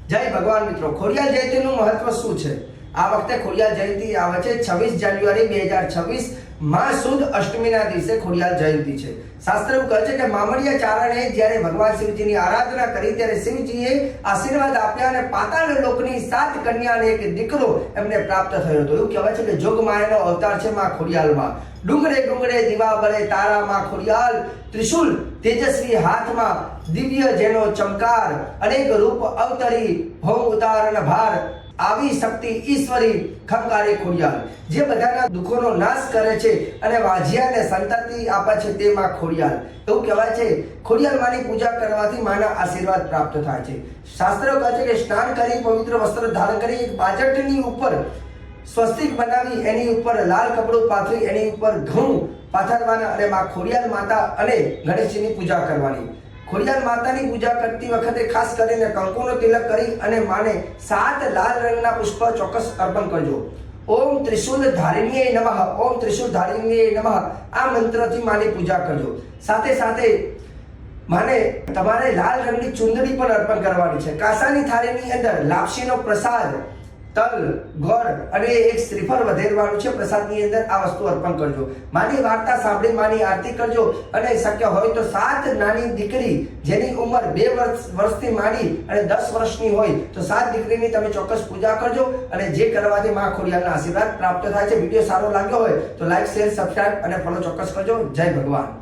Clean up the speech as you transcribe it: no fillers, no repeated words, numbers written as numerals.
જય ભગવાન મિત્રો, ખોડિયાર જયંતીનું મહત્વ શું છે? આ વખતે ખોડિયાર જયંતી આવે છે 26 જાન્યુઆરી 2026 માં સુદ અષ્ટમીના દિવસે ખોડિયાર જયંતી છે। શાસ્ત્ર એવું કહે છે કે મામડિયા ચારણે જ્યારે ભગવાન શિવજીની આરાધના કરી ત્યારે શિવજીએ આશીર્વાદ આપ્યા અને પાતાળ લોકની 7 કન્યા અને એક દીકરો એમને પ્રાપ્ત થયો હતો। એવું કહેવાય છે કે જોગમાયાનો અવતાર છે માં ખોડિયારમાં। ડુંગરે ડુંગરે દીવા બળે તારા માં ખોડિયાર, ત્રિશુલ તેજસ્વી હાથમાં દિવ્ય જેનો ચમકાર, અનેક રૂપ અવતરી ભોમ ઉતારન ભાર, આવી શક્તિ ઈશ્વરી ખંકારી ખોડિયાર, જે બધાના દુઃખોનો નાશ કરે છે અને વાજિયાને સંતતિ આપે છે તે માં ખોડિયાર। એવું કહેવાય છે ખોડિયાર માની પૂજા કરવાથી માના આશીર્વાદ પ્રાપ્ત થાય છે। શાસ્ત્રો કહે છે કે સ્નાન કરી પવિત્ર વસ્ત્ર ધારણ કરી એક બાજટની ઉપર સ્વસ્તિક બનાવી એની ઉપર લાલ કપડું પાથરી એની ઉપર ઘઉં પાથરવાના અને માં ખોડિયાર માતા અને ગણેશજીની પૂજા કરવાની। ખોડિયાર માતાની પૂજા કરતી વખતે ખાસ કરીને કંકુનો તિલક કરી અને માને 7 લાલ રંગના પુષ્પ ચોક્કસ અર્પણ કરજો। ઓમ ત્રિશુલ ધારિણીએ નમઃ, ઓમ ત્રિશુલ ધારિણીએ નમઃ આ મંત્રથી માની પૂજા કરજો। સાથે સાથે માને તમારે લાલ રંગની ચુંદડી પણ અર્પણ કરવાની છે। કાસાની થાળીની અંદર લાપસીનો પ્રસાદ, તલ, ગોળ અને એક શ્રીફળ વધેરવાનું છે। પ્રસાદની અંદર આ વસ્તુ અર્પણ કરજો। માની વાર્તા સાંભળી માની આરતી કરજો અને શક્ય હોય તો 7 નાની દીકરી જેની ઉંમર 2 વર્ષથી માંડી અને 10 વર્ષની હોય તો 7 દીકરીની તમે ચોક્કસ પૂજા કરજો અને જે કરવાથી માં ખોડિયારના આશીર્વાદ પ્રાપ્ત થાય છે। વિડીયો સારો લાગ્યો હોય તો લાઈક, શેર, સબસ્ક્રાઇબ અને ફોલો ચોક્કસ કરજો। જય ભગવાન।